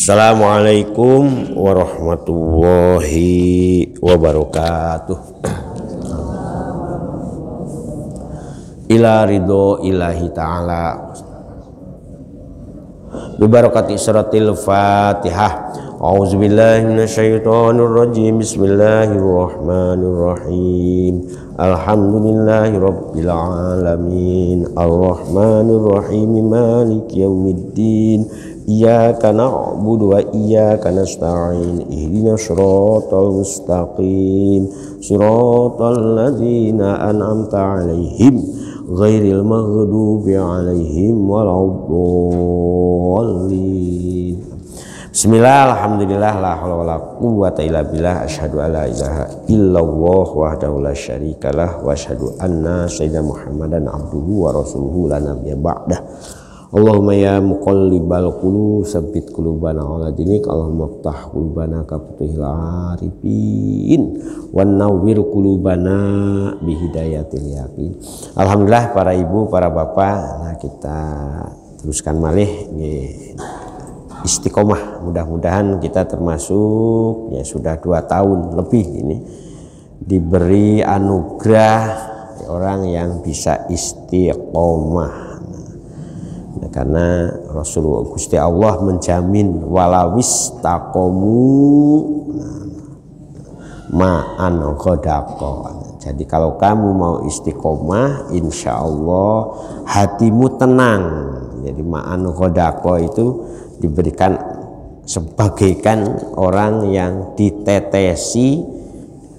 Assalamualaikum warahmatullahi wabarakatuh. Ila ridho ilahi ta'ala bibarakati suratil fatihah. A'udzubillahi minasyaitonir rajim. Bismillahirrahmanirrahim. Alhamdulillahi rabbil alamin. Arrahmanir rahim. Maliki yaumiddin. Iyyaka na'budu wa iyyaka nasta'in. Ihdinas siratal mustaqim. Siratal ladzina an'amta 'alaihim ghairil maghdubi 'alaihim waladdallin. Bismillah, alhamdulillah, la haula wala quwwata illa billah. Asyhadu an la ilaha illallah wahdahu la syarikalah wa asyhadu anna sayyidina Muhammadan abduhu wa rasuluhu la nabiyya ba'dah. Allahumma ya muqallibal qulub tsabbit qulubana ala dinik. Allahumma iftah qulubana ka futuhil arifin wan nawwir qulubana bi hidayatil yaqin. Alhamdulillah para ibu, para bapak, nah kita teruskan malih nggih. Istiqomah, mudah-mudahan kita termasuk ya sudah 2 tahun lebih ini diberi anugerah orang yang bisa istiqomah. Nah, karena Rasulullah Gusti Allah menjamin walawis taqomu ma'an ghadaqo. Jadi kalau kamu mau istiqomah, insya Allah hatimu tenang. Jadi ma'an ghadaqo itu diberikan sebagaikan orang yang ditetesi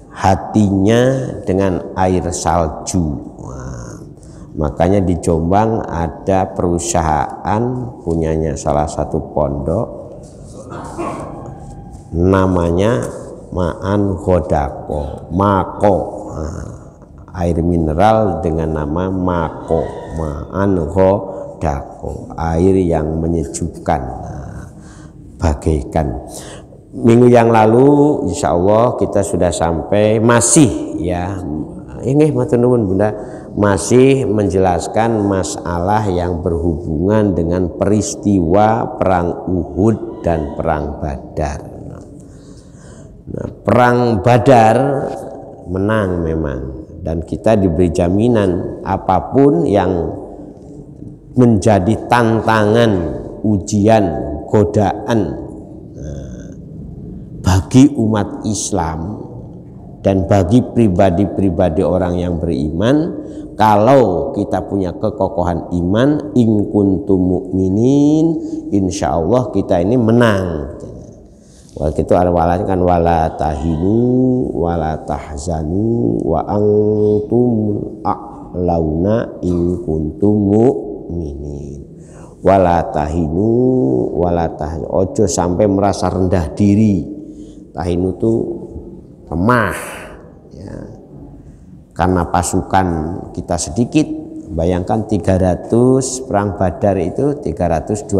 hatinya dengan air salju. Nah, makanya di Jombang ada perusahaan punyanya salah satu pondok namanya Ma'an Ghadaqo, Mako. Nah, air mineral dengan nama Mako, Ma'an Ghadaqo, air yang menyejukkan. Bagaikan minggu yang lalu insya Allah kita sudah sampai masih ya ini matur nuwun Bunda, masih menjelaskan masalah yang berhubungan dengan peristiwa perang Uhud dan perang Badar. Nah, perang Badar menang memang, dan kita diberi jaminan apapun yang menjadi tantangan, ujian, godaan bagi umat Islam dan bagi pribadi-pribadi orang yang beriman, kalau kita punya kekokohan iman, in kuntum mu'minin, insya Allah kita ini menang. Waktu itu awalnya kan wala tahinu wala tahzanu wa antum a'launa in kuntum mu'minin. Wala tahinu wala tahzanu, ojo sampai merasa rendah diri. Tahinu itu lemah ya, karena pasukan kita sedikit. Bayangkan 300 perang Badar itu 312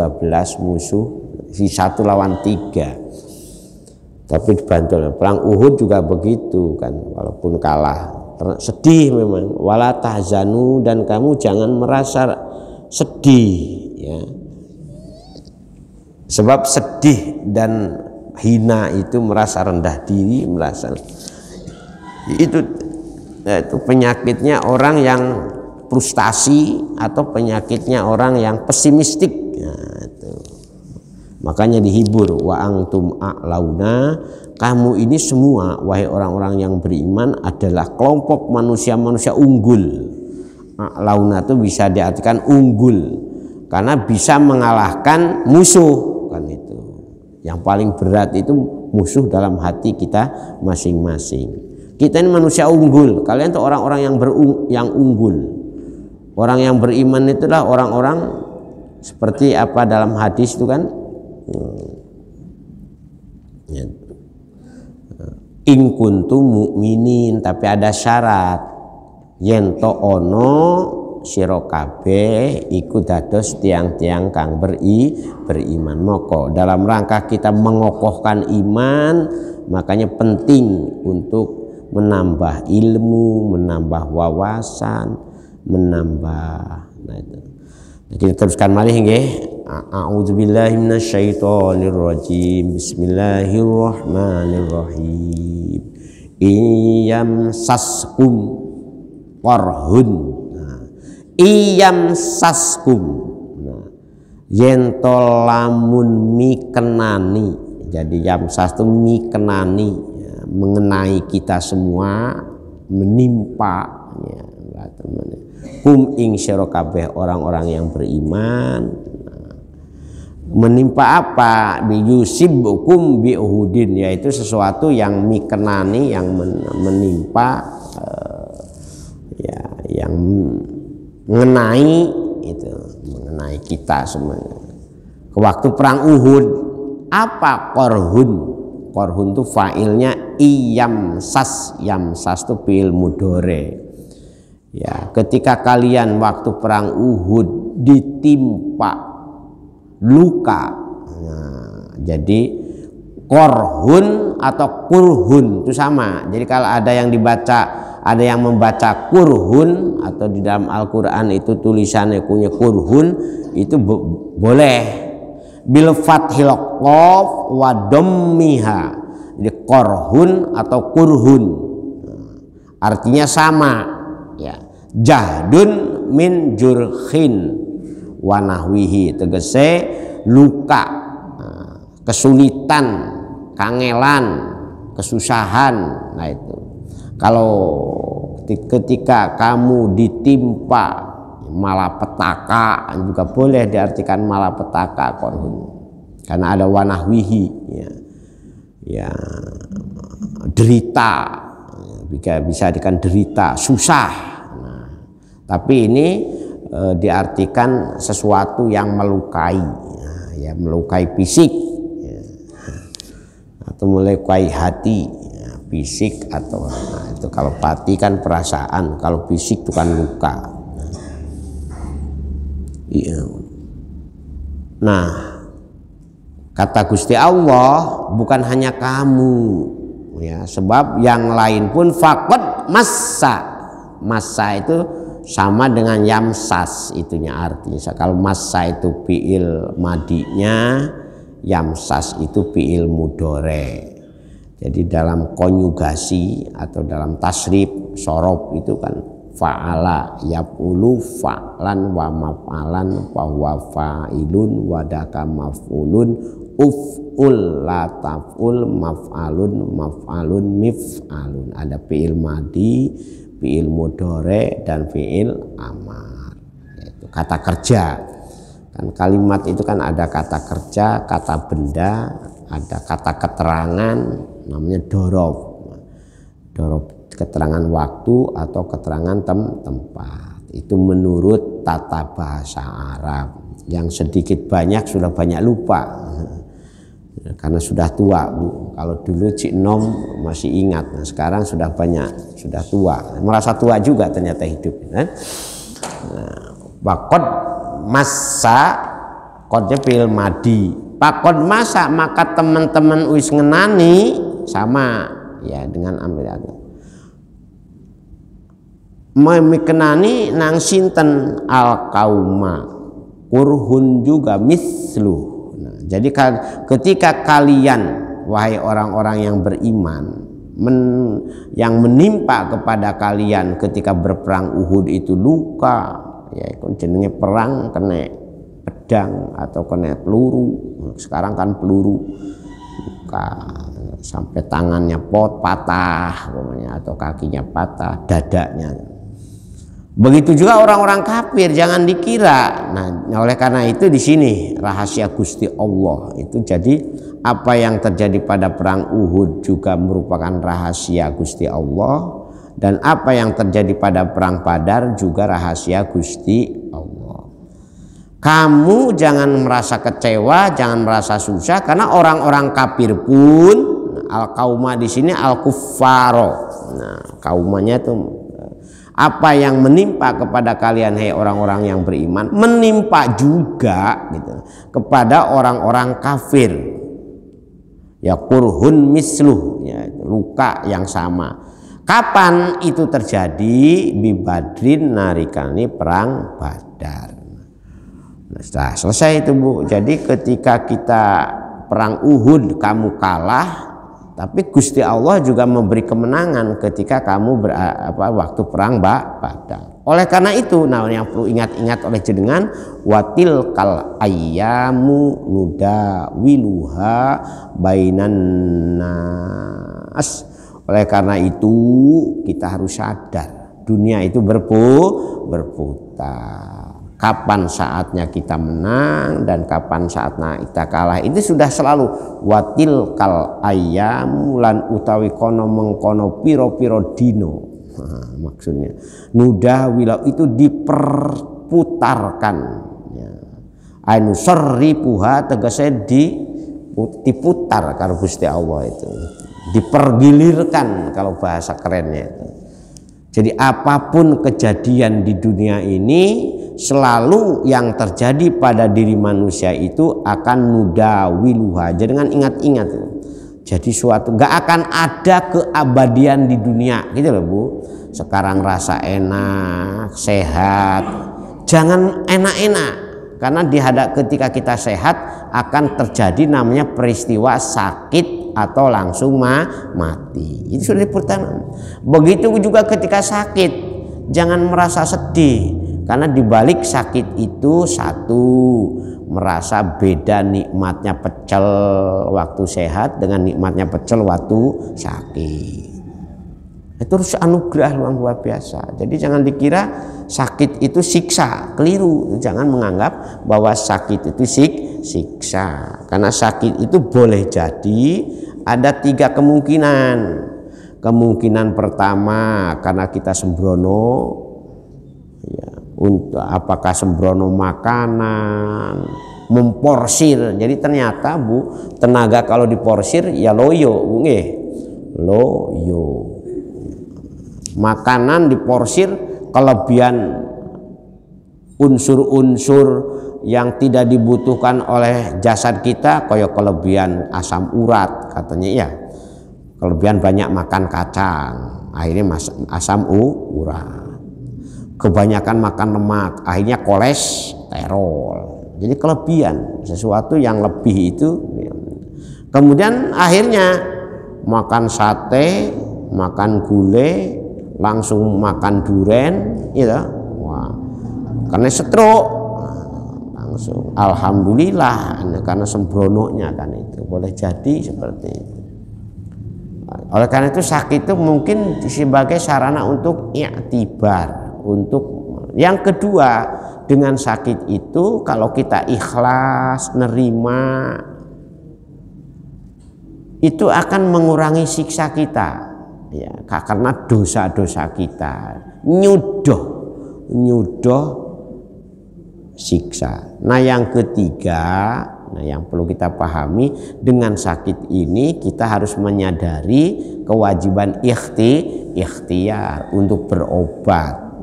musuh, si 1 lawan 3. Tapi dibantu. Perang Uhud juga begitu kan, walaupun kalah sedih memang. Wala tahzanu, dan kamu jangan merasa sedih ya. Sebab sedih dan hina itu merasa rendah diri, merasa itu penyakitnya orang yang frustasi atau penyakitnya orang yang pesimistik ya, itu. Makanya dihibur, wa antum a'launa, kamu ini semua wahai orang-orang yang beriman adalah kelompok manusia-manusia unggul. A'launa itu bisa diartikan unggul karena bisa mengalahkan musuh kan itu. Yang paling berat itu musuh dalam hati kita masing-masing. Kita ini manusia unggul. Kalian itu orang-orang yang unggul. Orang yang beriman itulah orang-orang seperti apa dalam hadis itu kan. In kuntum mu'minin, tapi ada syarat. Yen to ono sira kabeh iku dados tiang-tiang kang beriman. Moko dalam rangka kita mengokohkan iman, makanya penting untuk menambah ilmu, menambah wawasan, menambah. Nah itu. Kita teruskan malih nggih. A'udzubillahi minasyaitonirrajim. Bismillahirrahmanirrahim. Iyam saskum qarhun. Iyam saskum. Yento lamun mikenani. Jadi yamsas itu mikenani, mengenai kita semua, menimpa ya, kum ing sira kabeh orang-orang yang beriman. Menimpa apa? Biyusibkum bi uhudin, yaitu sesuatu yang mikenani, yang menimpa ya, yang mengenai itu, mengenai kita semuanya. Ke waktu perang Uhud apa korhun? Korhun itu fa'ilnya iyamsas. Yamsas itu fi'il mudhari. Ya, ketika kalian waktu perang Uhud ditimpa luka. Nah, jadi korhun atau kurhun itu sama. Jadi kalau ada yang dibaca, ada yang membaca kurhun atau di dalam Al-Qur'an itu tulisannya punya kurhun, itu boleh. Bil fathil qaf wa dhammiha. Jadi korhun atau kurhun artinya sama ya. Jahdun min jurhin wa nahwihi, tegese luka, kesulitan, kangelan, kesusahan. Nah itu kalau ketika kamu ditimpa malapetaka juga boleh diartikan malapetaka korhun, karena ada wanahwihi ya, derita ya, bisa diartikan derita, susah. Nah, tapi ini diartikan sesuatu yang melukai ya, melukai fisik ya, atau melukai hati ya, fisik atau itu kalau hati kan perasaan, kalau fisik itu kan luka. Iya. Nah, kata Gusti Allah bukan hanya kamu ya, sebab yang lain pun faqad massa. Massa itu sama dengan yamsas itunya artinya. Kalau massa itu fi'il madinya, yamsas itu fi'il mudhari. Jadi dalam konjugasi atau dalam tasrif sorof itu kan fa'ala yaf'ulu fa'lan wa maf'alan wa huwa fa'ilun wa daka maf'ulun uf'ul la taf'ul maf'alun mif'alun. Ada fi'il madi, fi'il mudhari dan fi'il amar. Itu kata kerja. Kan kalimat itu kan ada kata kerja, kata benda, ada kata keterangan namanya dorob. Dorob keterangan waktu atau keterangan tempat. Itu menurut tata bahasa Arab. Yang sedikit banyak sudah banyak lupa karena sudah tua, Bu. Kalau dulu Cik Nom masih ingat, nah, sekarang sudah banyak, sudah tua, merasa tua juga ternyata hidup. Pakod masa, kodnya fi'il madi. Pakod masa, maka teman-teman wis ngenani sama ya dengan ambil memikenani nang sinten al kauma kurhun juga mislu. Nah, jadi ketika kalian wahai orang-orang yang beriman yang menimpa kepada kalian ketika berperang Uhud itu luka ya, jenenge perang kena pedang atau kena peluru. Sekarang kan peluru luka sampai tangannya patah atau kakinya patah, dadanya. Begitu juga orang-orang kafir, jangan dikira. Nah, oleh karena itu di sini rahasia Gusti Allah itu. Jadi apa yang terjadi pada perang Uhud juga merupakan rahasia Gusti Allah, dan apa yang terjadi pada perang Badar juga rahasia Gusti Allah. Kamu jangan merasa kecewa, jangan merasa susah, karena orang-orang kafir pun al-kauma di sini al-kuffaro. Nah, kaumanya itu apa yang menimpa kepada kalian hai orang-orang yang beriman menimpa juga gitu kepada orang-orang kafir. Ya kurhun misluh ya, luka yang sama. Kapan itu terjadi? Bi Badrin narikani perang Badar. Nah, selesai itu Bu. Jadi ketika kita perang Uhud kamu kalah, tapi Gusti Allah juga memberi kemenangan ketika kamu waktu perang Badar. Oleh karena itu, nah yang perlu ingat-ingat oleh jenengan, watil kal ayyamu nudawiluha bainan nas. Oleh karena itu kita harus sadar dunia itu berputar. Kapan saatnya kita menang dan kapan saatnya kita kalah, itu sudah selalu. Watil kal ayyamu lan utawi kono mengkono piro-piro dino. Maksudnya nudah wilau itu diperputarkan ya. Ainu serripuha tegese diputar kalau Gusti Allah itu, dipergilirkan kalau bahasa kerennya itu. Jadi apapun kejadian di dunia ini, selalu yang terjadi pada diri manusia itu akan nudawiluha. Jangan ingat-ingat. Jadi suatu nggak akan ada keabadian di dunia, gitu loh Bu. Sekarang rasa enak, sehat, jangan enak-enak, karena ketika kita sehat akan terjadi namanya peristiwa sakit atau langsung mati. Itu sudah dipertanam. Begitu juga ketika sakit, jangan merasa sedih, karena dibalik sakit itu satu, merasa beda nikmatnya pecel waktu sehat dengan nikmatnya pecel waktu sakit. Itu harus anugerah luar biasa. Jadi jangan dikira sakit itu siksa, keliru. Jangan menganggap bahwa sakit itu siksa, karena sakit itu boleh jadi ada 3 kemungkinan. Kemungkinan pertama karena kita sembrono, ya, untuk apakah sembrono makanan, memporsir. Jadi ternyata Bu, tenaga kalau diporsir ya loyo, nggih, loyo. Makanan diporsir kelebihan unsur-unsur yang tidak dibutuhkan oleh jasad kita, kayak kelebihan asam urat katanya ya, kelebihan banyak makan kacang akhirnya asam urat, kebanyakan makan lemak akhirnya kolesterol. Jadi kelebihan sesuatu yang lebih itu. Kemudian akhirnya makan sate, makan gulai, langsung makan duren, gitu. Wah, karena stroke langsung. Alhamdulillah, karena sembrononya kan itu boleh jadi seperti itu. Oleh karena itu sakit itu mungkin sebagai sarana untuk i'tibar, untuk yang kedua. Dengan sakit itu kalau kita ikhlas nerima, itu akan mengurangi siksa kita. Ya, karena dosa-dosa kita nyudoh siksa. Nah yang ketiga, nah yang perlu kita pahami, dengan sakit ini kita harus menyadari kewajiban ikhtiar untuk berobat.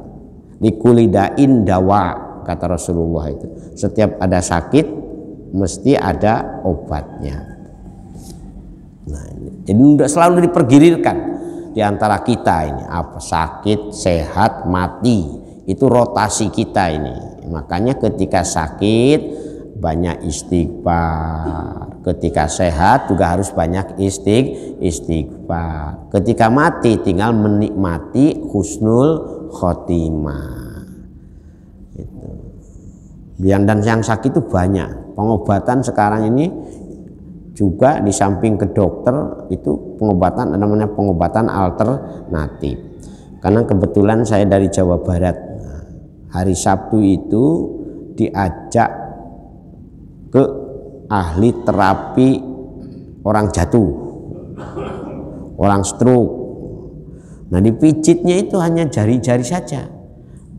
Likulidain dawa, kata Rasulullah itu. Setiap ada sakit mesti ada obatnya. Nah, jadi tidak selalu dipergilirkan di antara kita ini, apa sakit, sehat, mati, itu rotasi kita ini. Makanya ketika sakit banyak istighfar, ketika sehat juga harus banyak istighfar, ketika mati tinggal menikmati husnul khotimah. Itu. Dan yang sakit itu banyak. Pengobatan sekarang ini juga di samping ke dokter itu pengobatan namanya pengobatan alternatif. Karena kebetulan saya dari Jawa Barat. Hari Sabtu itu diajak ke ahli terapi orang jatuh, orang stroke. Nah dipijitnya itu hanya jari-jari saja.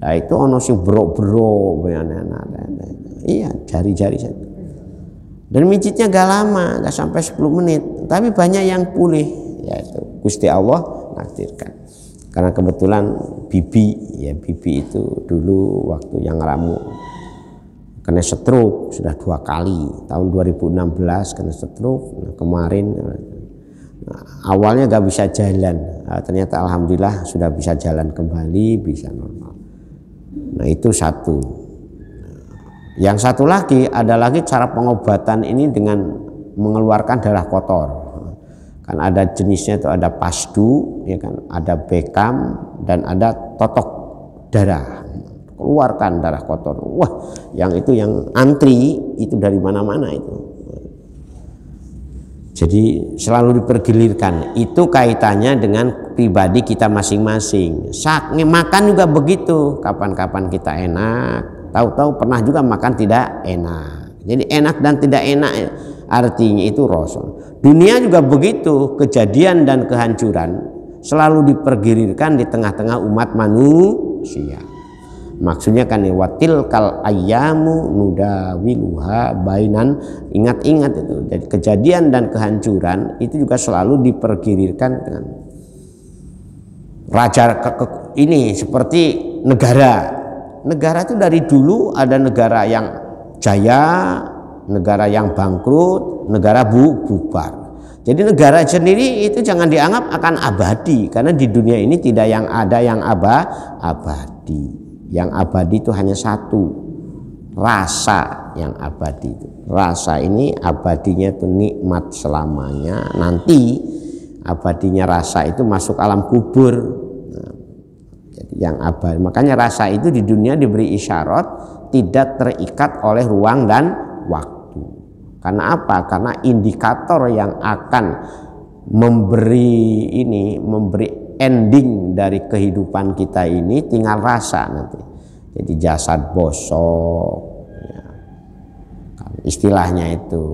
Nah itu ono sing berok-berok, iya jari-jari saja. Dan mijitnya gak lama, gak sampai 10 menit, tapi banyak yang pulih. Yaitu Gusti Allah nakdirkan. Karena kebetulan bibi itu dulu waktu yang ramu kena stroke sudah 2 kali. Tahun 2016 kena stroke, nah, kemarin awalnya gak bisa jalan, ternyata alhamdulillah sudah bisa jalan kembali, bisa normal. Nah itu satu. Yang satu lagi ada lagi cara pengobatan ini dengan mengeluarkan darah kotor. Kan ada jenisnya itu ada pasdu, ya kan, ada bekam dan ada totok darah. Keluarkan darah kotor. Wah, yang itu yang antri itu dari mana-mana itu. Jadi selalu dipergilirkan. Itu kaitannya dengan pribadi kita masing-masing. Makan juga begitu. Kapan-kapan kita enak, tahu-tahu pernah juga makan tidak enak. Jadi enak dan tidak enak artinya itu Rasul. Dunia juga begitu, kejadian dan kehancuran selalu dipergilirkan di tengah-tengah umat manusia. Maksudnya kan watil kal ayyamu nudawiluha bainan, ingat-ingat itu. Jadi kejadian dan kehancuran itu juga selalu dipergilirkan dengan raja ini seperti negara. Negara itu dari dulu ada negara yang jaya, negara yang bangkrut, negara bubar. Jadi negara sendiri itu jangan dianggap akan abadi, karena di dunia ini tidak yang ada yang abadi. Yang abadi itu hanya satu, rasa yang abadi itu. Rasa ini abadinya itu nikmat selamanya. Nanti abadinya rasa itu masuk alam kubur. Nah, jadi yang abadi. Makanya rasa itu di dunia diberi isyarat tidak terikat oleh ruang dan waktu. Karena apa? Karena indikator yang akan memberi ending dari kehidupan kita ini tinggal rasa nanti. Jadi jasad bosok, ya. Istilahnya itu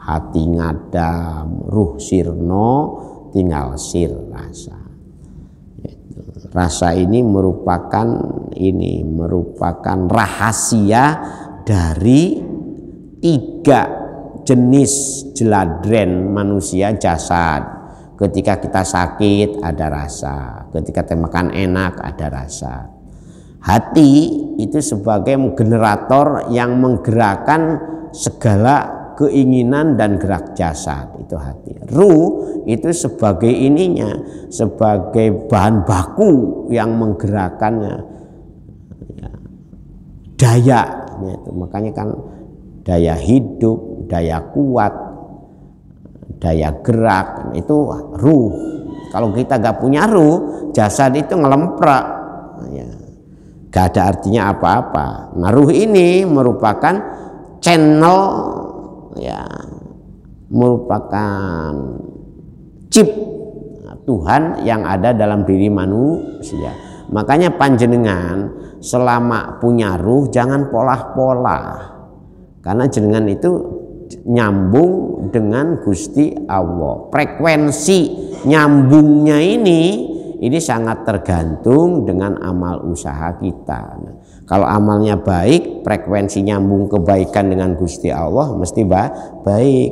hati ngadam, ruh sirno, tinggal sir rasa. Rasa ini merupakan rahasia dari 3 jenis jeladren manusia jasad. Ketika kita sakit ada rasa, ketika kita makan enak ada rasa. Hati itu sebagai generator yang menggerakkan segala keinginan dan gerak jasad, itu hati. Ruh itu sebagai ininya, sebagai bahan baku yang menggerakkannya, ya, dayanya itu. Makanya kan daya hidup, daya kuat, daya gerak itu ruh. Kalau kita gak punya ruh, jasad itu ngelemprak, ya, gak ada artinya apa-apa. Nah, ruh ini merupakan channel, ya, merupakan chip Tuhan yang ada dalam diri manusia. Makanya panjenengan selama punya ruh jangan polah-polah, karena jenengan itu nyambung dengan Gusti Allah. Frekuensi nyambungnya ini sangat tergantung dengan amal usaha kita. Nah, kalau amalnya baik, frekuensi nyambung kebaikan dengan Gusti Allah mesti baik.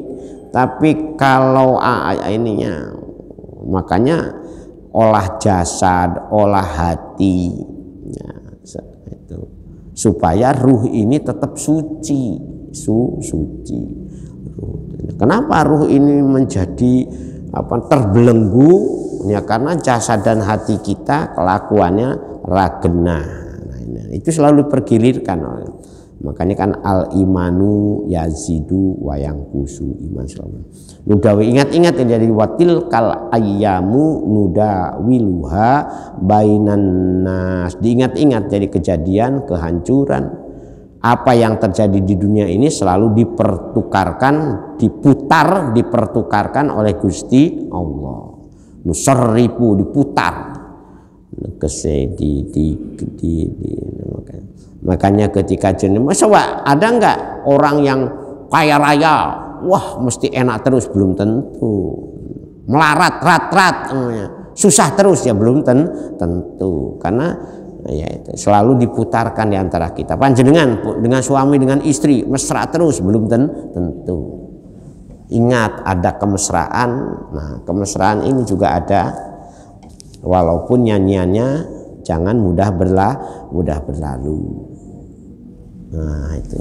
Tapi kalau ininya, makanya olah jasad, olah hati, ya, itu supaya ruh ini tetap suci, suci. Kenapa ruh ini menjadi terbelenggu? Ya karena jasad dan hati kita kelakuannya ragena. Nah, itu selalu pergilirkan. Makanya kan al imanu yazidu wa yanqusu, iman selalu. Nudawi, ingat-ingat ya, dari watil kal ayyamu nudawiluha bainan nas. Diingat-ingat dari kejadian kehancuran. Apa yang terjadi di dunia ini selalu dipertukarkan oleh Gusti Allah. Nusarrifu, diputar. Makanya ketika jenis, masa ada enggak orang yang kaya raya, wah mesti enak terus? Belum tentu. Melarat, susah terus, ya belum tentu. Karena ya itu selalu diputarkan di antara kita. Panjenengan dengan suami dengan istri mesra terus, belum tentu. Ingat ada kemesraan. Nah, kemesraan ini juga ada, walaupun nyanyiannya jangan mudah berlalu. Nah itu,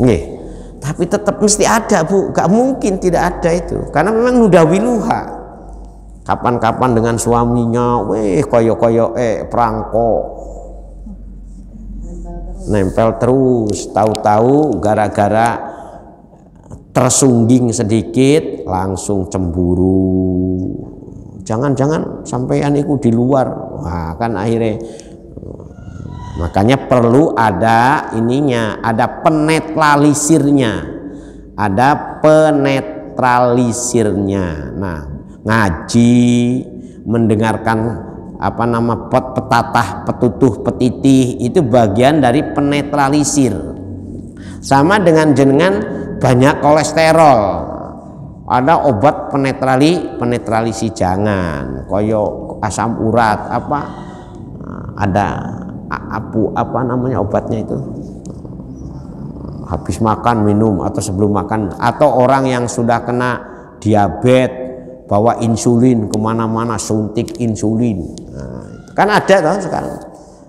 tapi tetap mesti ada, Bu. Gak mungkin tidak ada itu, karena memang nudawiluha. Kapan-kapan dengan suaminya, koyo perangko. nempel terus, tahu-tahu gara-gara tersungging sedikit langsung cemburu. Jangan-jangan sampean itu di luar. Wah, kan akhirnya makanya perlu ada ininya, ada penetralisirnya. Ada penetralisirnya. Nah, ngaji, mendengarkan petatah, petutuh, petitih itu bagian dari penetralisir. Sama dengan jenengan banyak kolesterol, ada obat penetralisi jangan, koyo asam urat ada obatnya itu, habis makan minum atau sebelum makan, atau orang yang sudah kena diabetes bawa insulin kemana-mana, suntik insulin. Nah, kan ada toh sekarang,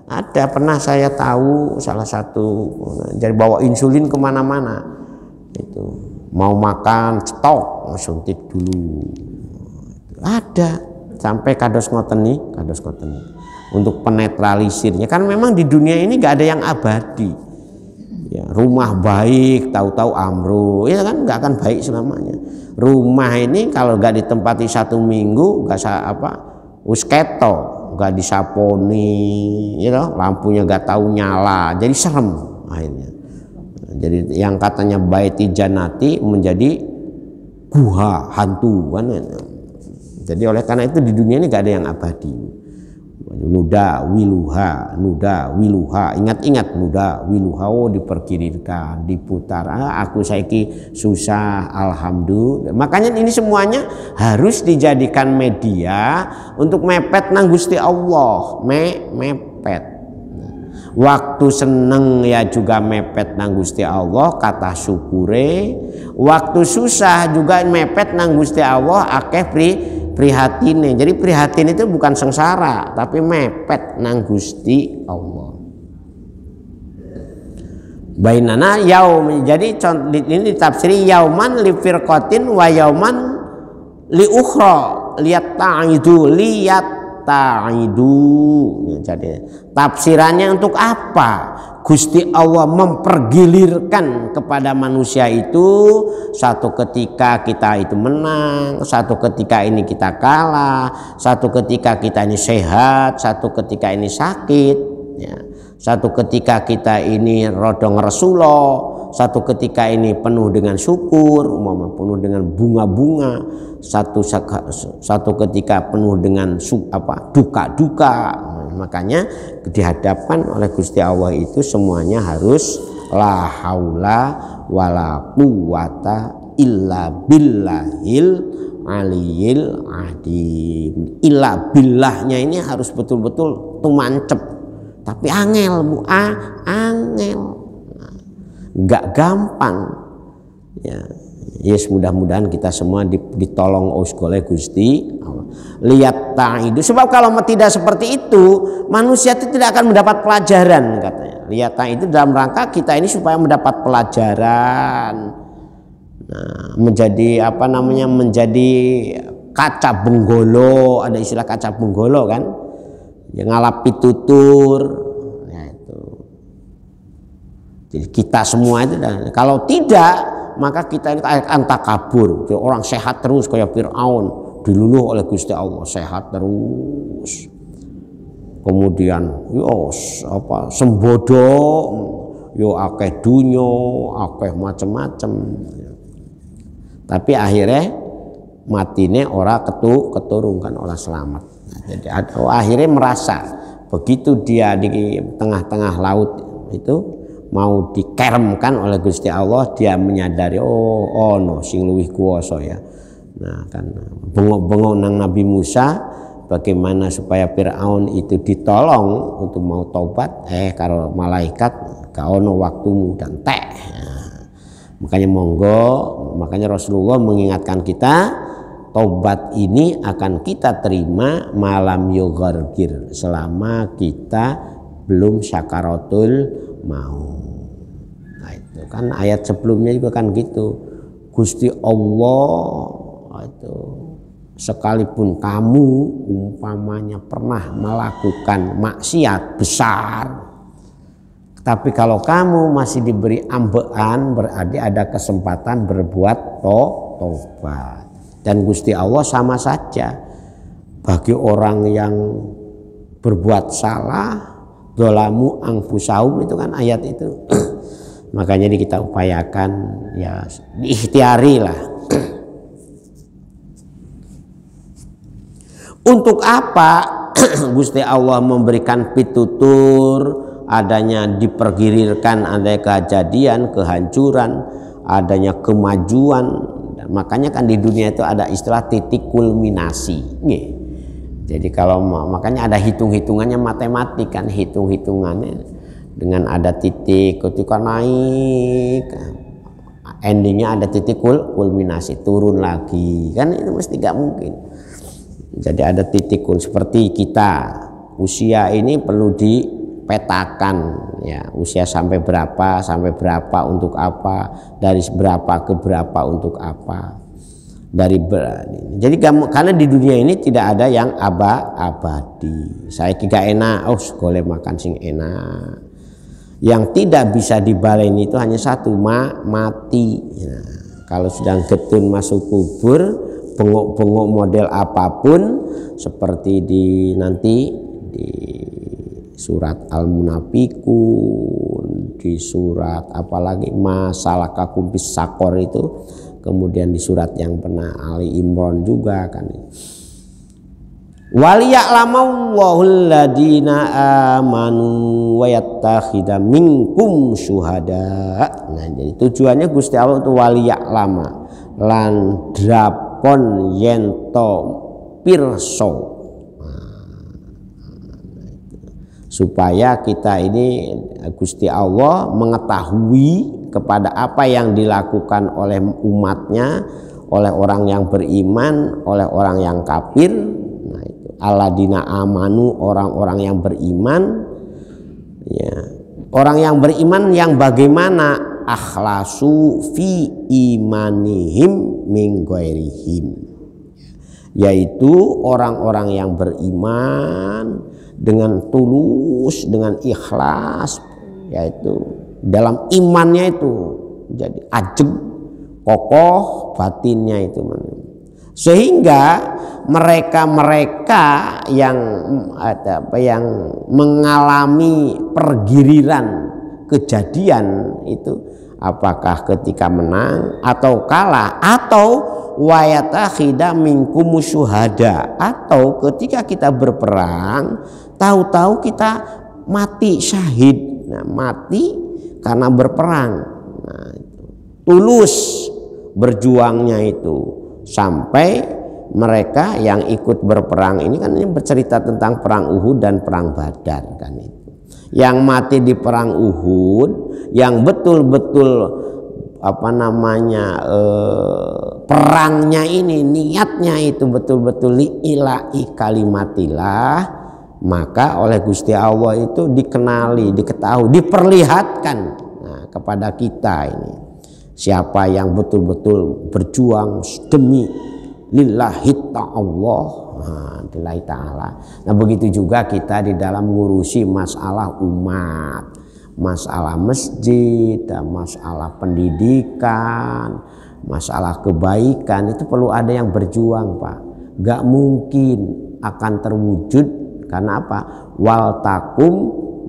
ada, pernah saya tahu salah satu jadi bawa insulin kemana-mana, itu mau makan stok suntik dulu, ada sampai kados ngoten untuk penetralisirnya. Kan memang di dunia ini nggak ada yang abadi ya, rumah baik tahu-tahu ambruk, ya kan nggak akan baik selamanya. Rumah ini kalau nggak ditempati 1 minggu nggak usketo, nggak disaponi, lampunya nggak tahu nyala, jadi serem akhirnya. Jadi yang katanya baiti janati menjadi guha hantu kan. Jadi oleh karena itu di dunia ini nggak ada yang abadi. Nuda wiluha, ingat nuda wiluha, diperkirikan, diputar. Aku saiki susah, alhamdulillah. Makanya ini semuanya harus dijadikan media untuk mepet nang Gusti Allah, mepet. Waktu seneng ya juga mepet nang Gusti Allah, kata syukure. Waktu susah juga mepet nang Gusti Allah, akeh prihatine. Jadi prihatin itu bukan sengsara, tapi mepet nang Gusti Allah. Bainana yaum, jadi ini ditafsiri yauman li firqatin wa yauman li ukhra, lihat ta'idu. Jadi tafsirannya untuk apa? Gusti Allah mempergilirkan kepada manusia itu, satu ketika kita itu menang, satu ketika ini kita kalah, satu ketika kita ini sehat, satu ketika ini sakit ya. Satu ketika kita ini rodong Rasulullah, satu ketika ini penuh dengan syukur, penuh dengan bunga-bunga, satu ketika penuh dengan duka-duka. Makanya dihadapkan oleh Gusti Allah itu semuanya harus la haula wala quwata illa billahil aliyil adim. Illa billahnya ini harus betul-betul tumancep. Tapi angel angel, nggak gampang ya. Yes, mudah-mudahan kita semua ditolong oleh Gusti Allah. Lihat ta'idu, sebab kalau tidak seperti itu manusia itu tidak akan mendapat pelajaran katanya. Lihat ta'idu dalam rangka kita ini supaya mendapat pelajaran. Nah, menjadi menjadi kaca benggolo, ada istilah kaca benggolo kan? Yang ngalapi tutur ya itu. Jadi kita semua itu, kalau tidak maka kita ini akan takabur. Orang sehat terus kayak Fir'aun, diluluh oleh Gusti Allah, sehat terus. Kemudian sembodo, akeh dunyo, akeh macem-macem. Tapi akhirnya matine ora keturung kan, ora selamat. Jadi akhirnya merasa begitu dia di tengah-tengah laut itu mau dikeremkan oleh Gusti Allah, dia menyadari no sing luwih kuwasa ya. Nah kan bengok-bengok nang Nabi Musa bagaimana supaya Firaun itu ditolong untuk mau taubat, karo malaikat gak ono waktumu dan makanya makanya Rasulullah mengingatkan kita, taubat ini akan kita terima malam yughargir, selama kita belum syakaratul maut. Nah itu kan ayat sebelumnya juga kan gitu. Gusti Allah itu sekalipun kamu umpamanya pernah melakukan maksiat besar, Tapi kalau kamu masih diberi ambean, berarti ada kesempatan berbuat tobat. Dan Gusti Allah sama saja bagi orang yang berbuat salah, dzalamu anfusahum, itu kan ayat itu. Makanya kita upayakan ya diikhtiari lah. Untuk apa Gusti Allah memberikan pitutur adanya dipergirirkan, ada kejadian kehancuran, adanya kemajuan. Makanya kan di dunia itu ada istilah titik kulminasi. Jadi kalau makanya ada hitung-hitungannya, matematik kan, hitung-hitungannya dengan ada titik ketika naik, endingnya ada titik kulminasi, turun lagi, kan itu mesti gak mungkin. Jadi ada titik seperti kita usia ini perlu dipetakan ya, usia sampai berapa untuk apa, dari berapa ke berapa untuk apa, dari jadi karena di dunia ini tidak ada yang abadi. Saya gak enak, golek makan sing enak. Yang tidak bisa dibaleni itu hanya satu, mati. Nah, kalau sedang getun masuk kubur, bengok-bengok model apapun, seperti nanti di surat Al-Munafikun, di surat apalagi masalah kakumpis sakor itu, kemudian di surat yang pernah Ali Imran juga kan. Waliya'lamallahul ladina amanu wa yattakhidha minkum syuhada. Nah, jadi tujuannya Gusti Allah itu waliya'lama lan drapon yento pirso, supaya kita ini Gusti Allah mengetahui kepada apa yang dilakukan oleh umatnya, oleh orang yang beriman, oleh orang yang kafir. Nah, itu alladzina amanu, orang-orang yang beriman ya. Orang yang beriman yang bagaimana? Akhlasu fi imanihim min ghairihim, yaitu orang-orang yang beriman dengan tulus, dengan ikhlas, yaitu dalam imannya itu jadi ajeg, kokoh batinnya itu, sehingga mereka yang yang mengalami pergiriran kejadian itu, apakah ketika menang atau kalah, atau wayatakhida minkum syuhada, atau ketika kita berperang tahu-tahu kita mati syahid. Nah, mati karena berperang. Nah, tulus berjuangnya itu, sampai mereka yang ikut berperang ini kan, ini bercerita tentang perang Uhud dan perang Badar kan itu. Yang mati di perang Uhud, yang betul-betul perangnya ini niatnya itu betul-betul li'ila'i kalimatillah, maka oleh Gusti Allah itu dikenali, diketahui, diperlihatkan kepada kita ini siapa yang betul-betul berjuang demi lillahi ta'ala. Nah, begitu juga kita di dalam ngurusi masalah umat, masalah masjid, masalah pendidikan, masalah kebaikan, itu perlu ada yang berjuang, Pak. Gak mungkin akan terwujud, karena apa? Wal takum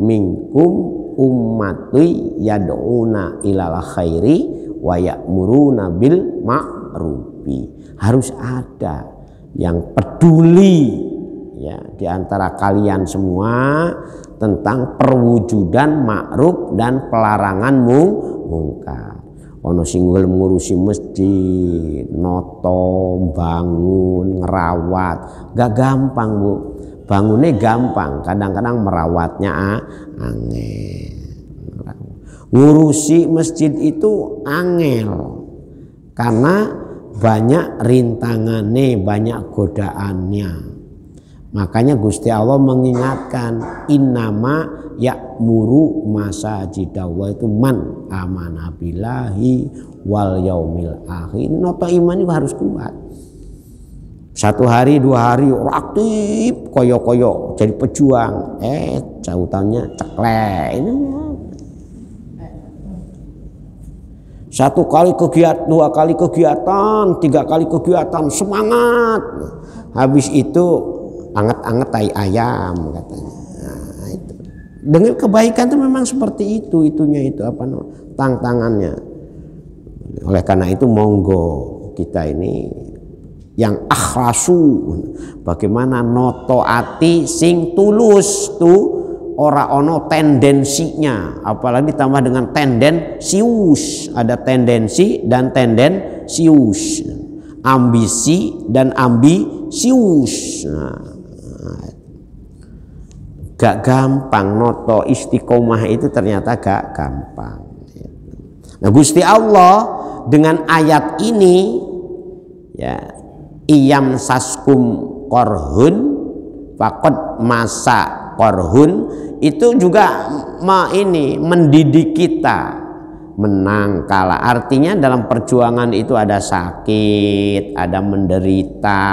minkum ummati yad'una ilal khairi wa ya'muruna bil ma'rufi. Harus ada yang peduli ya di antara kalian semua tentang perwujudan ma'ruf dan pelarangan mungkar. Ono sing ngurusi masjid, noto, bangun, ngerawat, gak gampang, Bu. Bangunnya gampang, kadang-kadang merawatnya angel. Ngurusi masjid itu angel, karena banyak rintangannya, banyak godaannya. Makanya Gusti Allah mengingatkan, innama ya'muru masajidallah, itu man amana billahi wal yaumil akhir. Noto iman itu harus kuat. 1 hari 2 hari aktif koyo-koyo jadi pejuang, cautannya ceklek. Ini 1 kali kegiatan, 2 kali kegiatan, 3 kali kegiatan, semangat. Habis itu anget-anget tai ayam katanya. Nah, itu. Dengan kebaikan itu memang seperti itu, itunya itu apa tantangannya. Oleh karena itu monggo kita ini yang akhlasu, bagaimana noto ati sing tulus tuh ora ono tendensinya, apalagi ditambah dengan tendensius. Ada tendensi dan tendensius, ambisi dan ambisius. Gak gampang noto istiqomah itu, ternyata gak gampang. Nah, Gusti Allah dengan ayat ini ya, iyam saskum korhun fakot masa korhun, itu juga mendidik kita menang kalah. Artinya dalam perjuangan itu ada sakit, ada menderita,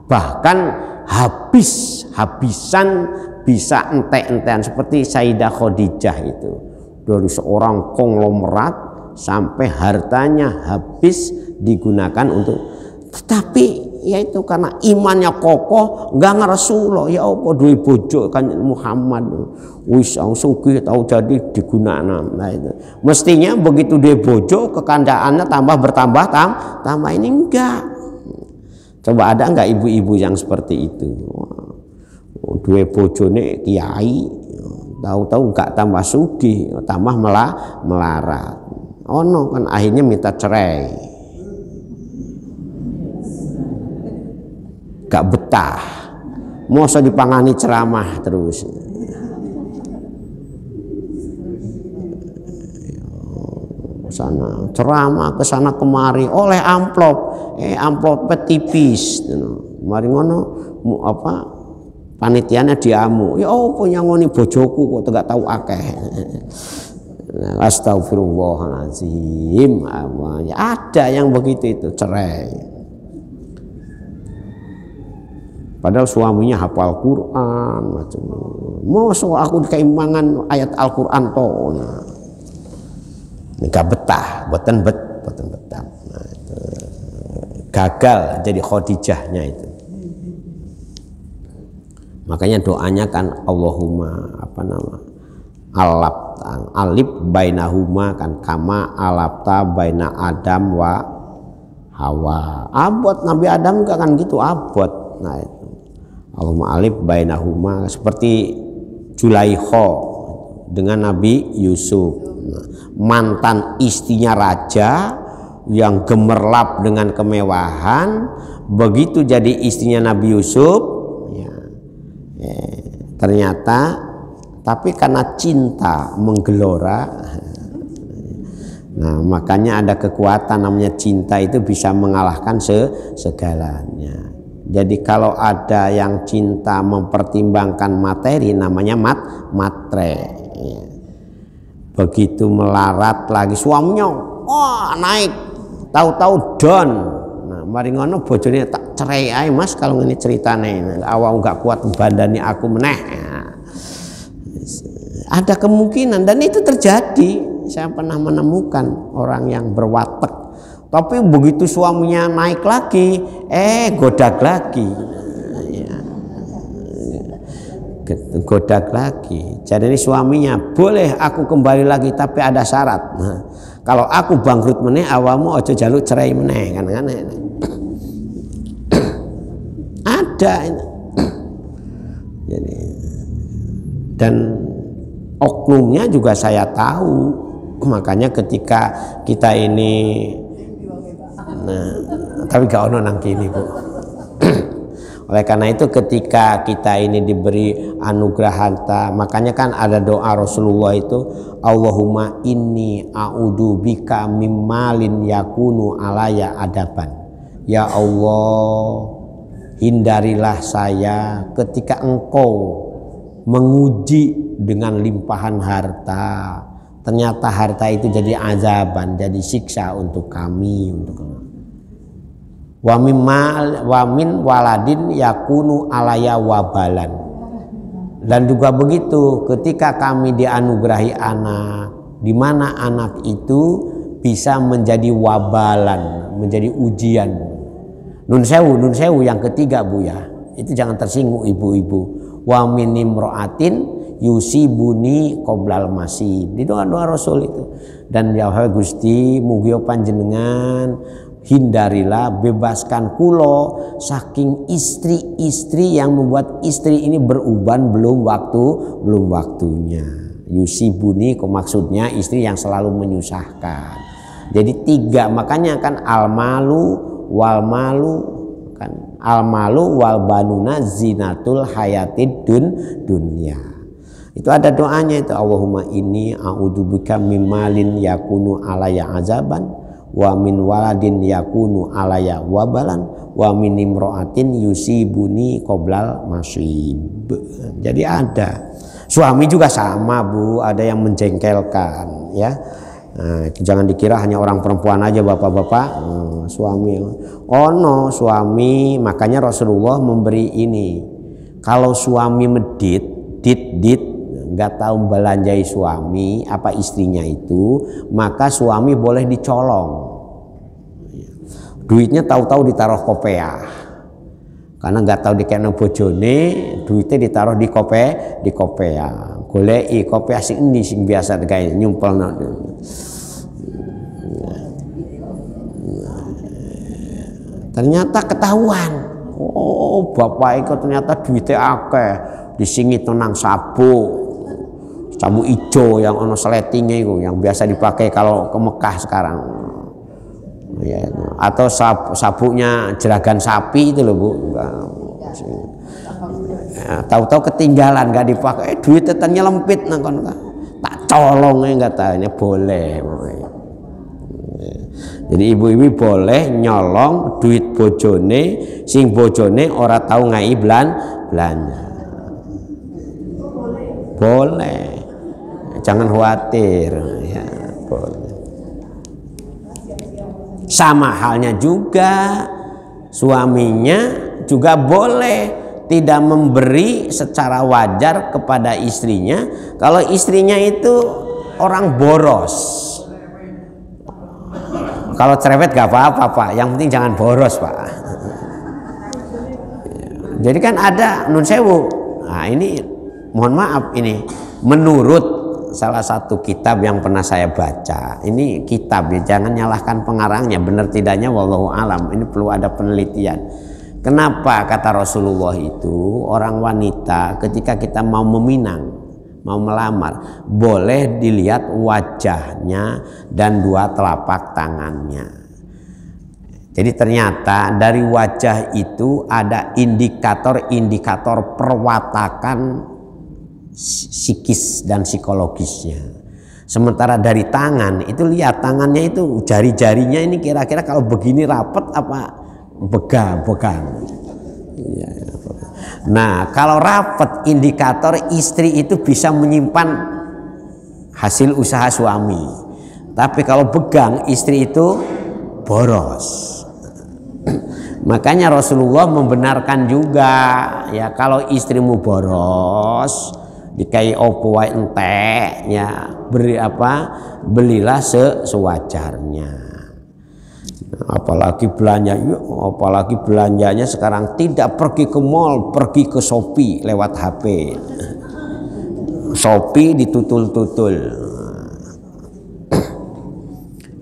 bahkan habis-habisan, bisa ente-entean seperti Sayyidah Khadijah itu, dari seorang konglomerat sampai hartanya habis digunakan untuk, tetapi yaitu karena imannya kokoh, nggak ngeresul ya apa duwe bojo kan Muhammad wis sugih tahu jadi digunakan. Nah itu mestinya begitu duwe bojo kekandaannya bertambah ini enggak. Coba ada enggak ibu-ibu yang seperti itu, duwe bojone kiai tahu-tahu enggak tambah sugih, tambah melarat. Ono kan akhirnya minta cerai. Gak betah, masa dipangani ceramah terus. Sana ceramah ke sana kemari oleh amplop tipis. Mari ngono apa panitianya diamu. Ya punya ngoni bojoku kok tidak tahu akeh. Astagfirullahaladzim. Ada yang begitu itu cerai. Padahal suaminya hafal Quran macam. Masa aku keimangan ayat Al-Quran toh. Gak betah, boten betah. Nah, gagal jadi Khadijahnya itu. Makanya doanya kan Allahumma alif bainahuma kan kama alafta baina Adam wa Hawa. Abot Nabi Adam juga kan gitu abot. Nah itu Allahumma alif bainahuma, seperti Zulaikha dengan Nabi Yusuf, mantan istrinya raja yang gemerlap dengan kemewahan, begitu jadi istrinya Nabi Yusuf ya, ternyata tapi karena cinta menggelora. Nah makanya ada kekuatan namanya cinta, itu bisa mengalahkan segalanya. Jadi kalau ada yang cinta mempertimbangkan materi, namanya matre. Begitu melarat lagi suaminya, naik, tahu-tahu down. Nah, mari ngono bojone tak cerai ae Mas kalau ngene ceritane. Awak enggak kuat bandani aku meneh. Ada kemungkinan dan itu terjadi. Saya pernah menemukan orang yang berwatek. Tapi begitu suaminya naik lagi, godak lagi, godak lagi. Jadi ini suaminya, boleh aku kembali lagi tapi ada syarat. Nah, kalau aku bangkrut meneh, awamu aja jaluk cerai meneh kan. Ada ini. Jadi, dan oknumnya juga saya tahu. Makanya ketika kita ini tapi gak ono nang kini Bu. Oleh karena itu ketika kita ini diberi anugerah harta, makanya kan ada doa Rasulullah itu, Allahumma inni a'udzubika mimmalin yakunu alaya adaban. Ya Allah, hindarilah saya ketika engkau menguji dengan limpahan harta, ternyata harta itu jadi azaban, jadi siksa untuk kami, wa min waladin yakunu alaya wabalan. Dan juga begitu ketika kami dianugerahi anak, di mana anak itu bisa menjadi wabalan, menjadi ujian. Nun sewu yang ketiga Bu ya. Itu jangan tersinggung ibu-ibu. Wa min imra'atin yusibuni qoblal masib. Di doa-doa Rasul itu. Dan ya Gusti mugi panjenengan hindarilah, bebaskan kulo saking istri-istri yang membuat istri ini beruban belum waktunya. Yusibuni maksudnya istri yang selalu menyusahkan. Jadi 3, makanya kan al-malu wal banuna zinatul hayatid dunya. Itu ada doanya itu, Allahumma inni a'udzubika mimmalin yakunu alayya azaban wa min waladin yakunu alayya wabalan wa min imra'atin yusibuni qoblal masib. Jadi ada. Suami juga sama Bu, ada yang menjengkelkan ya. Nah, jangan dikira hanya orang perempuan aja bapak-bapak. Suami, oh no, suami, makanya Rasulullah memberi ini. Kalau suami medit, nggak tahu belanjai suami apa istrinya itu, maka suami boleh dicolong. Duitnya tahu-tahu ditaruh kopeah, karena nggak tahu dikene bojone, duitnya ditaruh di kopeah. Goleki kopeah sing endi sing biasa gawe nyumpelno. Ternyata ketahuan, oh bapak itu ternyata duitnya akeh, disingit nang sabu ijo yang ono seletingnya itu, yang biasa dipakai kalau ke Mekah sekarang ya, atau sabuknya jeragan sapi itu loh Bu. Ya, tahu-tahu ketinggalan nggak dipakai, duitnya nyelempit nang kono, tak colongnya nggak tahu, ini boleh. Jadi ibu-ibu boleh nyolong duit bojone sing bojone ora tahu ngai belanja. Boleh. Jangan khawatir ya, boleh. Sama halnya juga suaminya juga boleh tidak memberi secara wajar kepada istrinya kalau istrinya itu orang boros. Kalau cerewet gak apa-apa Pak, yang penting jangan boros Pak. Jadi kan ada nun sewu. Nah ini mohon maaf, ini menurut salah satu kitab yang pernah saya baca. Ini kitab ya, jangan nyalahkan pengarangnya, benar tidaknya wallahu alam. Ini perlu ada penelitian. Kenapa kata Rasulullah itu orang wanita ketika kita mau meminang, mau melamar, boleh dilihat wajahnya dan 2 telapak tangannya. Jadi ternyata dari wajah itu ada indikator-indikator perwatakan psikis dan psikologisnya. Sementara dari tangan itu lihat tangannya itu jari-jarinya ini kira-kira kalau begini rapet apa begang. Nah kalau rapet indikator istri itu bisa menyimpan hasil usaha suami, tapi kalau begang istri itu boros. Makanya Rasulullah membenarkan juga ya, kalau istrimu boros dikai opo wae entek ya, belilah sewajarnya. Apalagi belanjanya sekarang tidak pergi ke mall, pergi ke Shopee lewat HP. Shopee ditutul-tutul.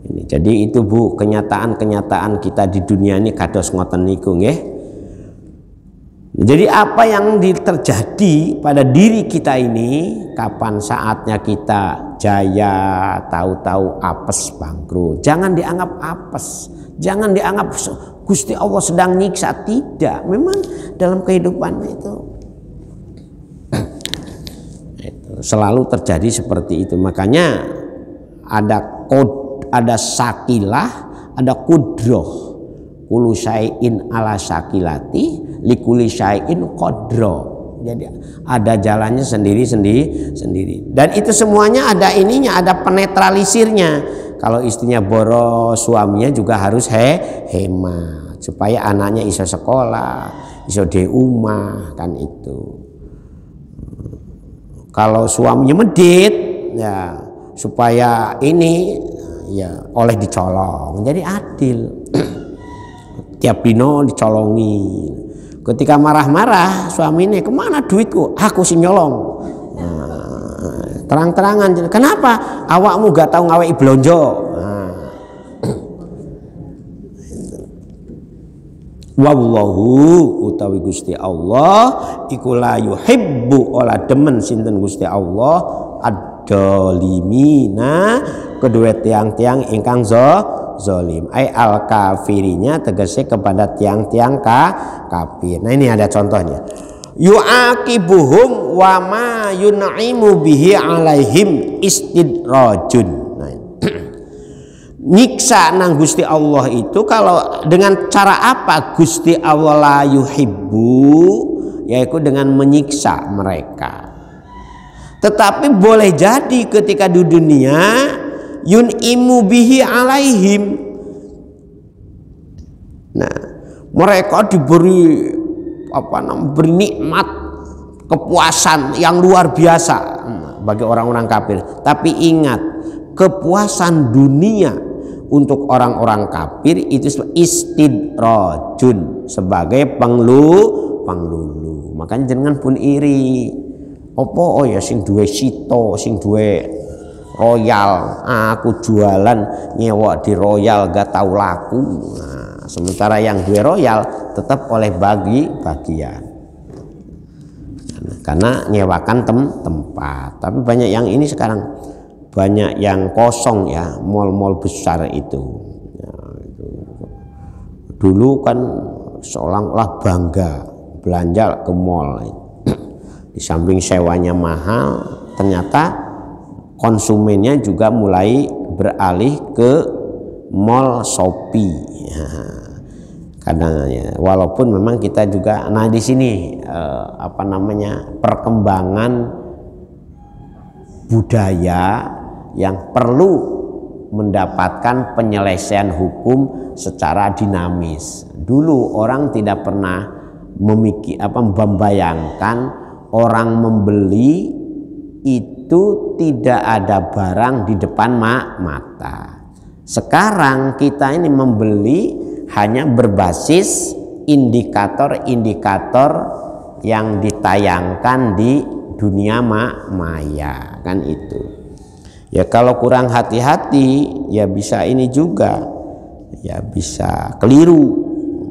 Ini jadi itu Bu, kenyataan kita di dunia ini kados ngoten niku nggih. Jadi apa yang terjadi pada diri kita ini, kapan saatnya kita jaya, tahu-tahu apes bangkrut. Jangan dianggap apes, jangan dianggap Gusti Allah sedang nyiksa, tidak. Memang dalam kehidupan itu selalu terjadi seperti itu. Makanya ada sakilah, ada kudroh. Kulu syai'in ala sakilati likuli syai'in qadra. Jadi ada jalannya sendiri. Dan itu semuanya ada ininya, ada penetralisirnya. Kalau istrinya boros, suaminya juga harus hemat supaya anaknya iso sekolah, iso di rumah, kan itu. Kalau suaminya medit ya supaya ini ya oleh dicolong, jadi adil. Tiap dino dicolongi. Ketika marah-marah suaminya, kemana duitku? Aku sing nyolong. Terang-terangan, kenapa? Awakmu gak tahu ngaweki blonjo. Wallahu utawi Gusti Allah iku la yuhibbu ola demen sinten Gusti Allah ad-dhalimina kedua tiang-tiang ingkang zalim ai al kafirinya tegese kepada tiang-tiang kafir. Nah ini ada contohnya, yu'aqibuhum wa ma yun'imu bihi alaihim istidrajun. Nyiksa nang Gusti Allah itu kalau dengan cara apa? Gusti Allah la yuhibbu, yaitu dengan menyiksa mereka. Tetapi boleh jadi ketika di dunia yun'imu bihi alaihim, nah mereka diberi beri nikmat kepuasan yang luar biasa bagi orang-orang kafir. Tapi ingat, kepuasan dunia untuk orang-orang kafir itu istidrajun, sebagai penglulu. Makanya jangan pun iri. Opo ya sing duwe sito, sing duwe royal, aku jualan nyewa di royal gak tahu laku. Nah, sementara yang duwe royal tetap oleh bagian. Karena nyewakan tempat. Tapi banyak yang ini sekarang, banyak yang kosong ya, mal-mal besar itu. Ya, itu. Dulu kan seolah-olah bangga belanja ke mal. Di samping sewanya mahal, ternyata konsumennya juga mulai beralih ke mall Shopee. Ya, kadang-kadang walaupun memang kita juga, nah di sini perkembangan budaya yang perlu mendapatkan penyelesaian hukum secara dinamis. Dulu orang tidak pernah membayangkan orang membeli itu tidak ada barang di depan mata. Sekarang kita ini membeli hanya berbasis indikator-indikator yang ditayangkan di dunia maya, kan itu. Ya kalau kurang hati-hati ya bisa ini juga, ya bisa keliru.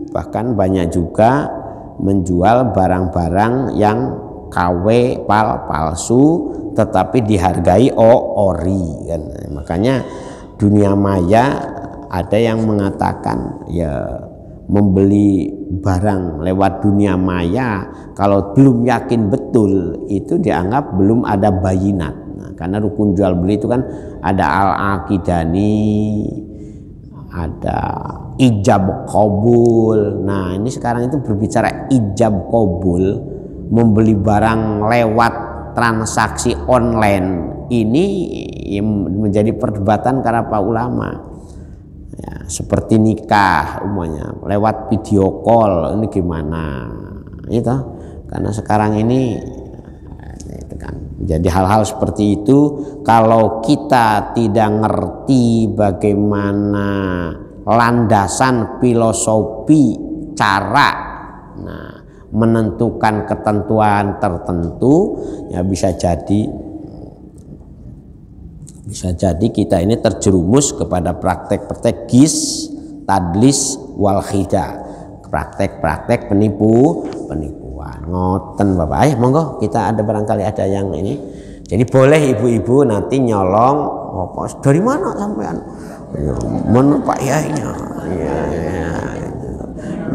Bahkan banyak juga menjual barang-barang yang KW palsu tetapi dihargai ori kan. Makanya dunia maya ada yang mengatakan ya membeli barang lewat dunia maya kalau belum yakin betul itu dianggap belum ada bayinat. Nah, karena rukun jual beli itu kan ada al-aqidani, ada ijab qabul. Nah ini sekarang itu berbicara ijab qabul, membeli barang lewat transaksi online ini menjadi perdebatan para ulama. Ya, seperti nikah umumnya lewat video call ini gimana? Itu karena sekarang ini itu kan. Jadi hal-hal seperti itu kalau kita tidak ngerti bagaimana landasan filosofi cara menentukan ketentuan tertentu, ya bisa jadi kita ini terjerumus kepada praktek-praktek gis, tadlis, wal khida, praktek-praktek penipuan. Ngoten Bapak, monggo kita ada barangkali ada yang ini. Jadi boleh ibu-ibu nanti nyolong dari mana sampean? Menurut Pak Yainya.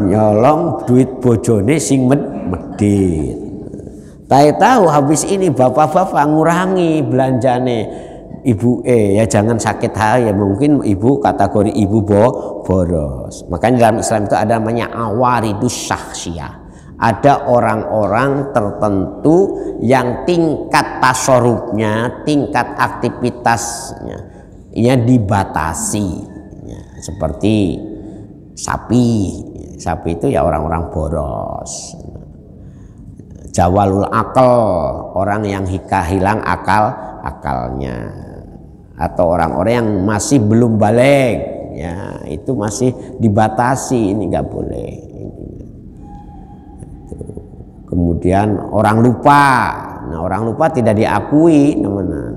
Nyolong duit bojone sing medit. Tahu habis ini bapak-bapak ngurangi belanjane ibu ya jangan sakit hati ya, mungkin ibu kategori ibu boros. Makanya dalam Islam itu ada namanya awaridus syakhsiyah. Ada orang-orang tertentu yang tingkat tasarrufnya, tingkat aktivitasnya dibatasi ya, seperti sapi itu ya orang-orang boros. Jawalul akal, orang yang hilang akalnya. atau orang-orang yang masih belum balik, ya itu masih dibatasi, ini nggak boleh. Kemudian orang lupa, nah orang lupa tidak diakui namanya.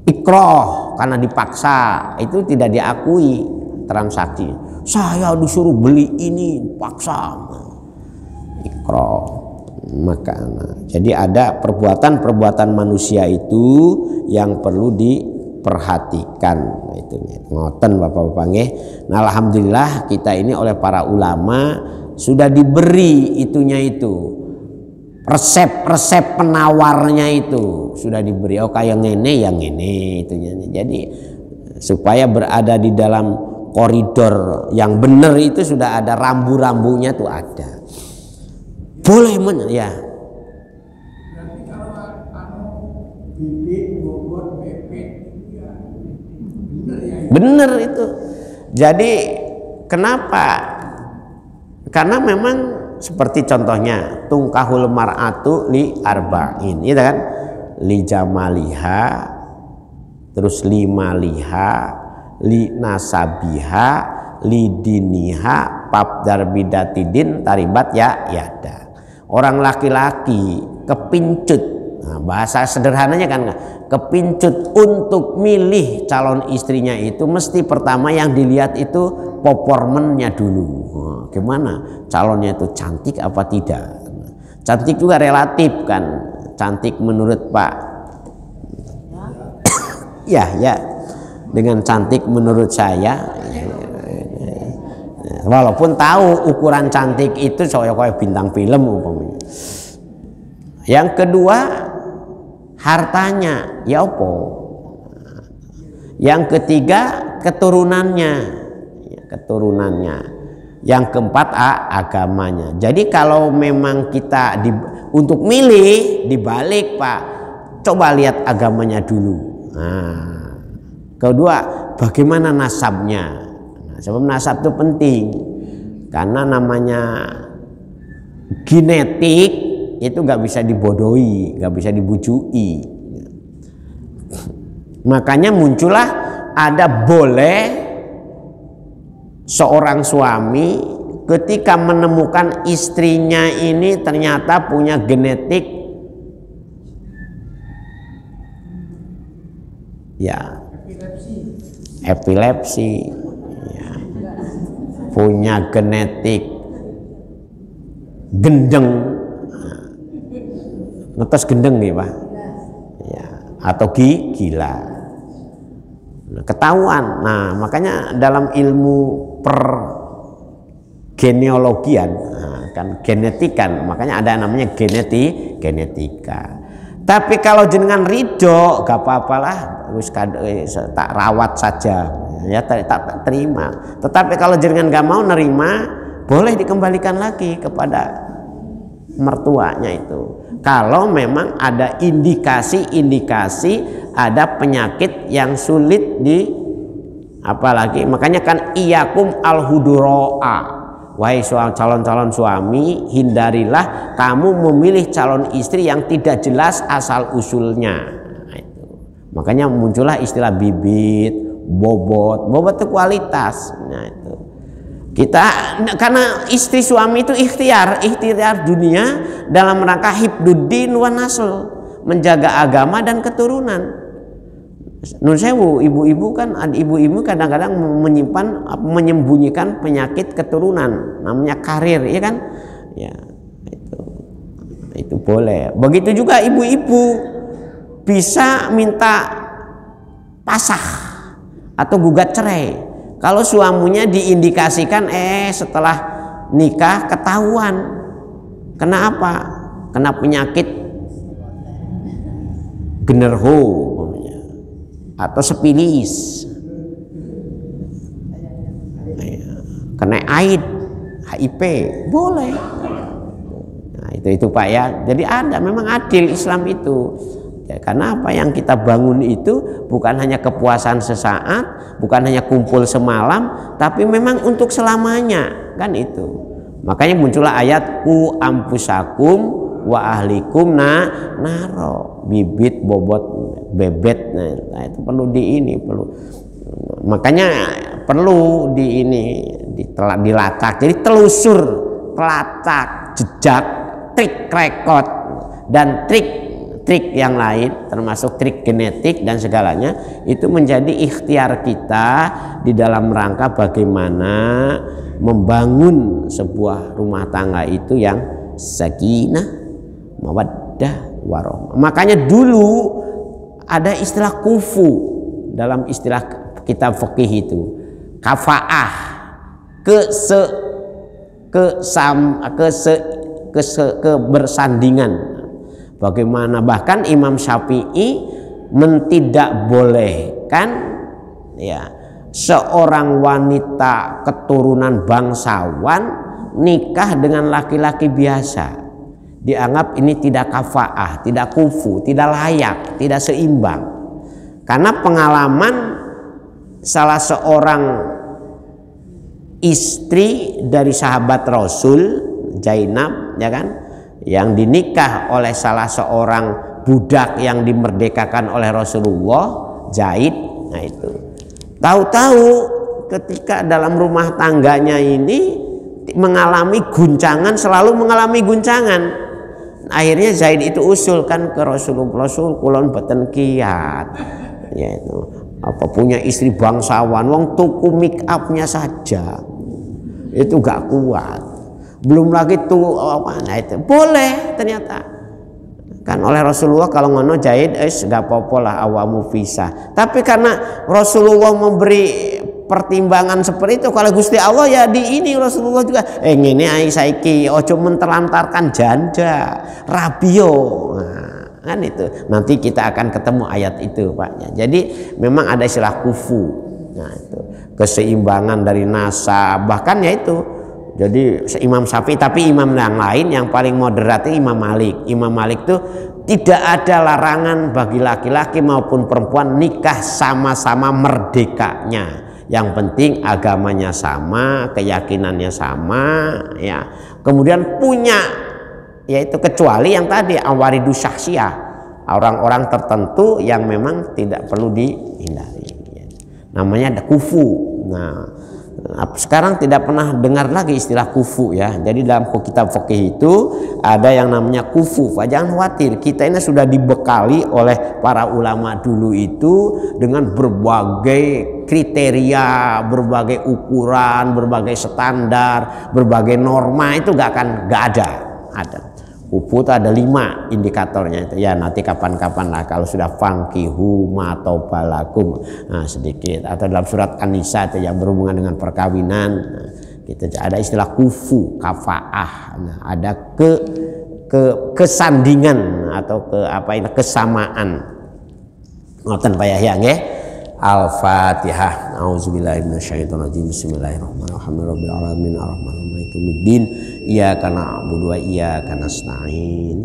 Ikroh karena dipaksa itu tidak diakui transaksi. Saya disuruh beli ini paksa, ikroh. Maka jadi ada perbuatan-perbuatan manusia itu yang perlu diperhatikan. Nah, itu ngoten Bapak-bapak nggih. Nah, alhamdulillah kita ini oleh para ulama sudah diberi itunya itu. Resep-resep penawarnya itu sudah diberi. Oh kayak ngene yang ini itunya. Jadi supaya berada di dalam koridor yang benar itu sudah ada rambu-rambunya tuh ada. Boleh ya. Berarti kalau bibit, bobot, bebek itu ya benar ya. Benar itu. Jadi kenapa? Karena memang seperti contohnya tungkahul mar'atu li arba'in, gitu kan? Li jamaliha, terus li maliha, li nasabiha, li diniha, pabdar bidatidin taribat ya yada. Orang laki-laki kepincut, nah, bahasa sederhananya kan kepincut untuk milih calon istrinya itu mesti pertama yang dilihat itu performanya dulu. Nah, gimana calonnya itu cantik apa tidak? Cantik juga relatif kan, cantik menurut Pak ya dengan cantik menurut saya. Walaupun tahu ukuran cantik itu kayak bintang film umpamanya. Yang kedua hartanya ya opo. Yang ketiga keturunannya. Yang keempat agamanya. Jadi kalau memang kita untuk milih dibalik Pak, coba lihat agamanya dulu. Nah, kedua bagaimana nasabnya. Sebab nasab itu penting karena namanya genetik itu nggak bisa dibodohi, nggak bisa dibujui. Makanya muncullah ada boleh seorang suami ketika menemukan istrinya ini ternyata punya genetik ya epilepsi. Punya genetik gendeng, ngetes gendeng nih Pak, ya, atau gila, nah, ketahuan. Nah makanya dalam ilmu pergenealogian, nah, kan genetikan, makanya ada namanya genetika. Tapi kalau jenengan ridho, gak apa-apalah, tak rawat saja, ya tak terima. Tetapi kalau jenengan gak mau nerima, boleh dikembalikan lagi kepada mertuanya itu. Kalau memang ada indikasi ada penyakit yang sulit apalagi, makanya kan iyakum al-huduro'a. Wahai calon-calon suami, hindarilah kamu memilih calon istri yang tidak jelas asal usulnya. Nah, itu. Makanya muncullah istilah bibit, bobot itu kualitas. Nah, itu. Kita karena istri suami itu ikhtiar dunia dalam rangka hibduddin wa nasl, menjaga agama dan keturunan. Nun sewu, ibu-ibu kadang-kadang menyembunyikan penyakit keturunan, namanya karir, ya kan? Ya, itu boleh. Begitu juga ibu-ibu bisa minta pasah atau gugat cerai kalau suaminya diindikasikan setelah nikah ketahuan kenapa? Kena penyakit generho atau sepilis, kena AIDS, HIV, boleh. Nah, itu Pak ya. Jadi ada, memang adil Islam itu. Ya, karena apa yang kita bangun itu bukan hanya kepuasan sesaat, bukan hanya kumpul semalam, tapi memang untuk selamanya, kan itu. Makanya muncullah ayat ku ampusakum wa ahlikum naro. bibit, bobot, bebet. Nah, itu perlu makanya perlu dilacak. Jadi telusur, pelacak, jejak, trik rekod dan trik yang lain termasuk trik genetik dan segalanya itu menjadi ikhtiar kita di dalam rangka bagaimana membangun sebuah rumah tangga itu yang sakinah, mawaddah, warahmah. Makanya dulu ada istilah kufu dalam istilah kitab fikih itu, kafaah, kebersandingan. Bagaimana bahkan Imam Syafi'i tidak bolehkan ya seorang wanita keturunan bangsawan nikah dengan laki-laki biasa. Dianggap ini tidak kafaah, tidak kufu, tidak layak, tidak seimbang. Karena pengalaman salah seorang istri dari sahabat Rasul, Zainab, ya kan, yang dinikah oleh salah seorang budak yang dimerdekakan oleh Rasulullah, Zaid. Nah itu, tahu-tahu ketika dalam rumah tangganya ini mengalami guncangan, selalu mengalami guncangan. Akhirnya Zaid itu usulkan ke Rasulullah, Rasul kulon boten kiat, yaitu apa punya istri bangsawan, wong tuku make upnya saja itu gak kuat, belum lagi tuh apa, nah itu boleh ternyata kan oleh Rasulullah. Kalau ngono Zaid gak apa-apa lah awamu bisa, tapi karena Rasulullah memberi pertimbangan seperti itu, kalau Gusti Allah ya di ini Rasulullah juga ngene ai saiki ojo mentelantarkan janda rabio. Nah, kan itu nanti kita akan ketemu ayat itu Pak. Jadi memang ada istilah kufu. Nah itu keseimbangan dari nasab, bahkan ya itu. Jadi Imam Syafi'i, tapi imam yang lain yang paling moderat itu Imam Malik. Imam Malik itu tidak ada larangan bagi laki-laki maupun perempuan nikah sama-sama merdekanya. Yang penting agamanya sama, keyakinannya sama, ya. Kemudian punya, yaitu kecuali yang tadi awaridu syahsiyah, orang-orang tertentu yang memang tidak perlu dihindari. Namanya ada kufu. Nah, sekarang tidak pernah dengar lagi istilah kufu ya. Jadi dalam kitab fikih itu ada yang namanya kufu. Jangan khawatir, kita ini sudah dibekali oleh para ulama dulu itu dengan berbagai kriteria, berbagai ukuran, berbagai standar, berbagai norma. Itu gak ada. Kufu itu ada 5 indikatornya itu. Ya nanti kapan-kapan lah kalau sudah fankihu ma taubalakum, nah sedikit, atau dalam surat An-Nisa itu yang berhubungan dengan perkawinan. Nah, kita ada istilah kufu, kafaah. Nah, ada kesandingan atau kesamaan. Ngoten Pak Yahya nggih. Al-Fatihah. A'udzubillahi minasyaitonirrajim. Bismillahirrahmanirrahim. Rabbil alamin arrahmanir rahim maliki yaumiddin. Iyyaka na'budu wa iyyaka nasta'in.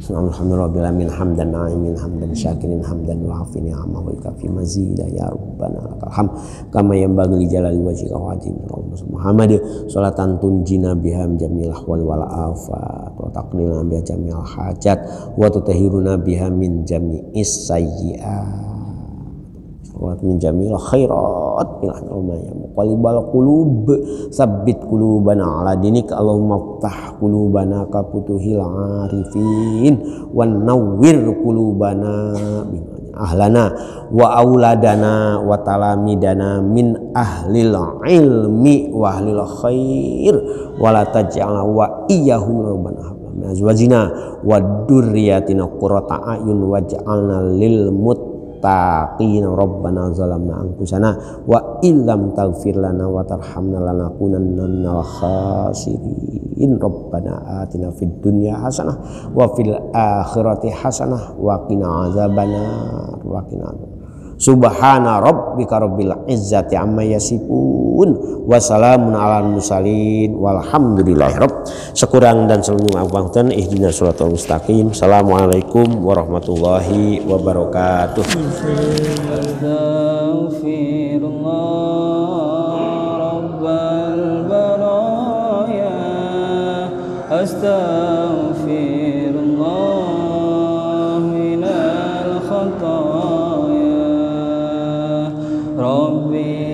Alhamdulillahirabbil alamin hamdan na'imin hamdan syakirin hamdan wa'afin ni'ama wa kafi mazidah ya rabbana lakal hamd kama yanbaghi li jalali wajhika wa azimi Muhammad sholatan tunjina biha jamil ahwal wal afat wa taqnina biha jamil hajat wa tutahhiruna biha min jami'is sayyi'at wa min jamil khairat bil ya muqallibal qulub sabbit qulubana ala dinik Allahumma ftah qulubana ka futuhil arifin wan nawwir qulubana ahlana wa auladana wa talamidana min ahlil ilmi wa ahlil khair wa la taj'al wa iyyahum rabbana min azwajina wa dzurriyyatina qurrata a'yun waj'alna lil taqina rabbana zalamna anfusana wa illam taghfir lana wa tarhamna lanakunanna minal khasirin rabbana atina fid dunya hasanah wa fil akhirati hasanah wa qina azabannar wa qina subhana rabbika rabbil izzati amma yasifun wa salamun alal mursalin walhamdulillahi rabb. Sekurang dan selebihnya afwan ihdinas siratal mustaqim. Assalamualaikum warahmatullahi wabarakatuh. Astaghfirullah Rabbi